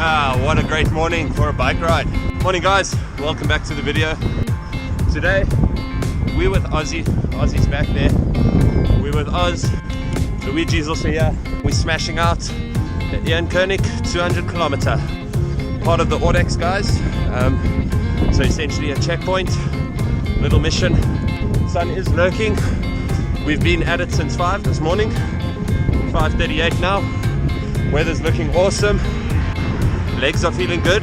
What a great morning for a bike ride. Morning guys, welcome back to the video. Today we're with Ozzy. Ozzy's back there. We're with Oz. Luigi's also here. We're smashing out the Ian Kernick 200 kilometer. Part of the Audax guys. So essentially a checkpoint, little mission. Sun is lurking. We've been at it since 5 this morning. 5:38 now. Weather's looking awesome. Legs are feeling good.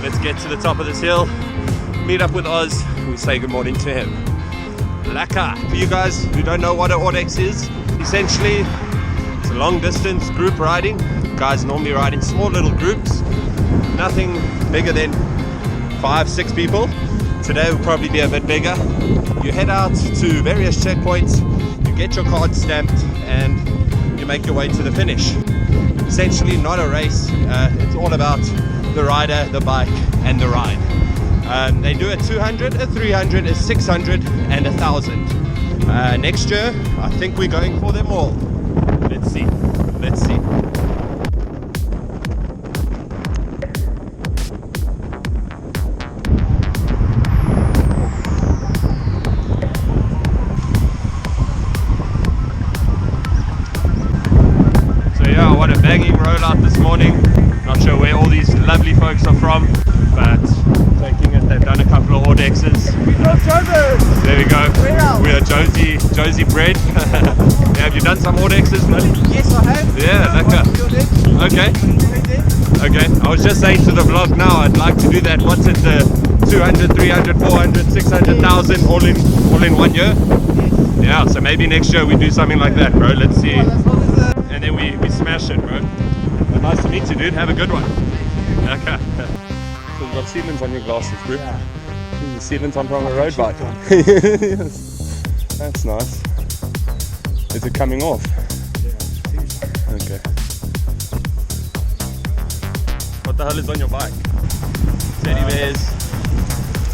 Let's get to the top of this hill, meet up with Oz. We say good morning to him. Laka. For you guys who don't know what an Audax is, essentially it's a long distance group riding. Guys normally ride in small little groups, nothing bigger than 5-6 people. Today will probably be a bit bigger. You head out to various checkpoints, you get your card stamped, and you make your way to the finish. Essentially not a race, it's all about the rider, the bike and the ride. They do a 200, a 300, a 600 and a 1000. Next year I think we're going for them all. Let's see. What a banging rollout this morning. Not sure where all these lovely folks are from, but taking it, they've done a couple of Audaxes. There we go. We are Josie bred. Have you done some Audaxes, buddy? Yes, I have. Yeah, okay. I was just saying to the vlog now, I'd like to do that. What's it, the 200, 300, 400, 600,000 all in 1 year? Yeah, so maybe next year we do something like that, bro. Let's see. And then we smash it, bro. But nice to meet you, dude. Have a good one. Okay. So you've got sealants on your glasses, bro. Yeah. The sealants on from a road bike. Yes. That's nice. Is it coming off? Yeah. Okay. What the hell is on your bike? Teddy bears.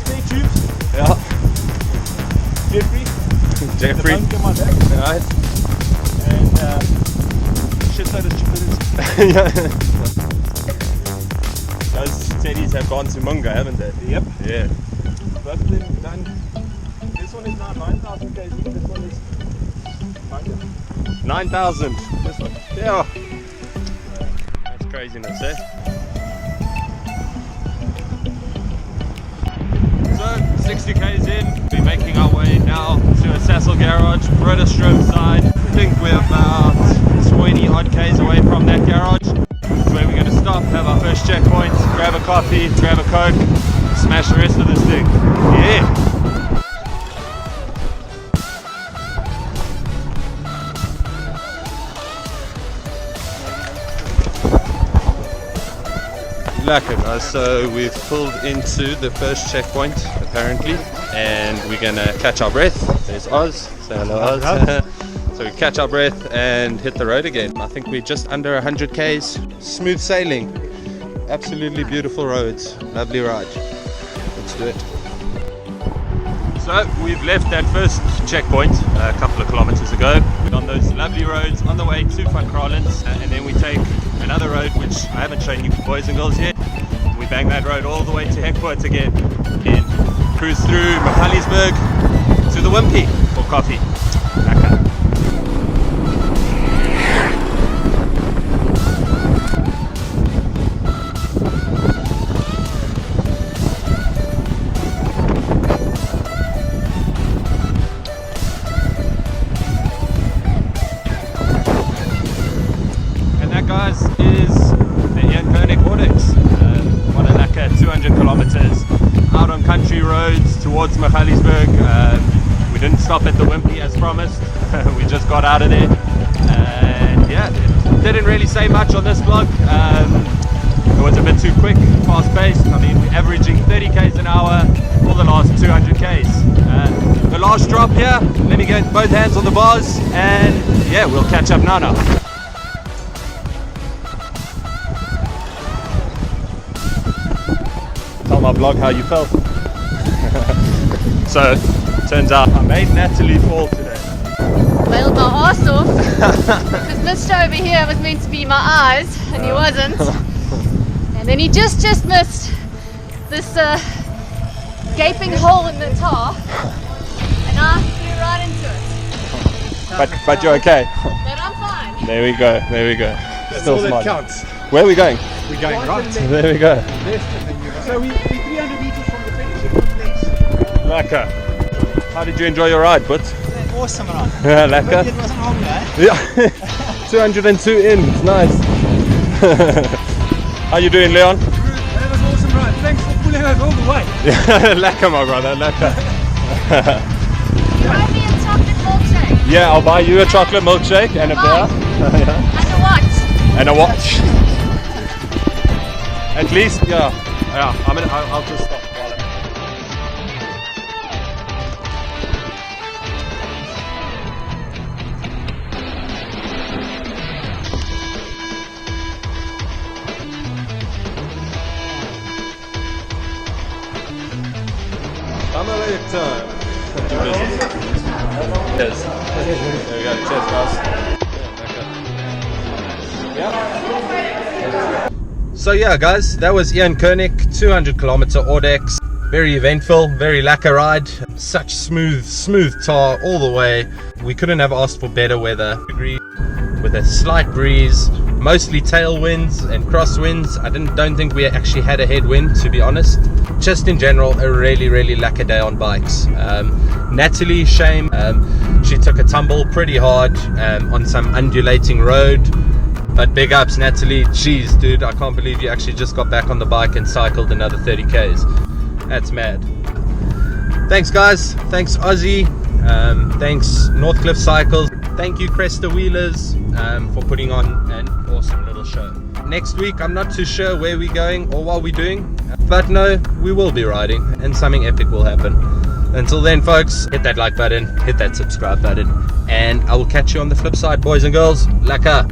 Stay tubes. Yeah. Jeffrey. The bunk in my back. Right. And shitload of stupidity. Yeah. Those teddies have gone to Munga, haven't they? Yep. Yeah. Both of them done. This one is now 9,000 k's. This one is 9,000. This one. Yeah. That's craziness, eh? So 60 k's in, we're making our way now to a Sassel garage, British side. I think we're about 20 odd k's away from that garage. That's where we're going to stop, have our first checkpoint, grab a coffee, grab a coke, smash the rest of this thing. Yeah! Lekker guys, so we've pulled into the first checkpoint apparently, and we're gonna catch our breath. There's Oz, say hello Oz. So we catch our breath and hit the road again. I think we're just under 100 k's, smooth sailing, absolutely beautiful roads, lovely ride. Let's do it. So we've left that first checkpoint a couple of kilometers ago. We're on those lovely roads on the way to Van Kralens, and then we take another road which I haven't shown you boys and girls yet. We bang that road all the way to Hekpoort again and cruise through Magaliesberg to the Wimpy for coffee. Lekker. Guys, is the Ian Kernick Audax. What a lekker 200 kilometers out on country roads towards Magaliesberg. We didn't stop at the Wimpy as promised. We just got out of there, and yeah, it didn't really say much on this vlog. It was a bit too quick, fast paced. I mean, we're averaging 30 k's an hour for the last 200 k's. The last drop here, let me get both hands on the bars, and yeah, we'll catch up now. Tell my vlog how you felt. So, turns out I made Natalie fall today. Well, my ass off. Because mist over here was meant to be my eyes, and he wasn't. And then he just missed this gaping hole in the tar, and I flew right into it. But you're okay. But I'm fine. There we go. There we go. That's all that counts. Where are we going? We're going right. There we go. So we're 300 meters from the finish. Lekker. How did you enjoy your ride, Butz? Awesome run. Yeah, lekker. It wasn't wrong, eh? Yeah. 202 in. It's nice. How you doing, Leon? That was awesome ride. Thanks for pulling us all the way. Lekker, my brother. Lekker. Buy me a chocolate milkshake. Yeah, I'll buy you a chocolate milkshake and a beer. And a watch. And a watch. At least, yeah. I'll just stop. I'm a late time. Cheers. There we go. Cheers, guys. So yeah, guys, that was Ian Kernick, 200 kilometer Audax. Very eventful, very lekker ride. Such smooth tar all the way. We couldn't have asked for better weather. With a slight breeze, mostly tailwinds and crosswinds. I don't think we actually had a headwind, to be honest. Just in general, a really lekker day on bikes. Natalie, shame, she took a tumble pretty hard on some undulating road. But big ups, Natalie. Jeez, dude, I can't believe you actually just got back on the bike and cycled another 30 Ks. That's mad. Thanks, guys. Thanks, Aussie. Thanks, Northcliff Cycles. Thank you, Cresta Wheelers, for putting on an awesome little show. Next week, I'm not too sure where we're going or what we're doing, but no, we will be riding and something epic will happen. Until then, folks, hit that like button, hit that subscribe button, and I will catch you on the flip side, boys and girls. Lekker.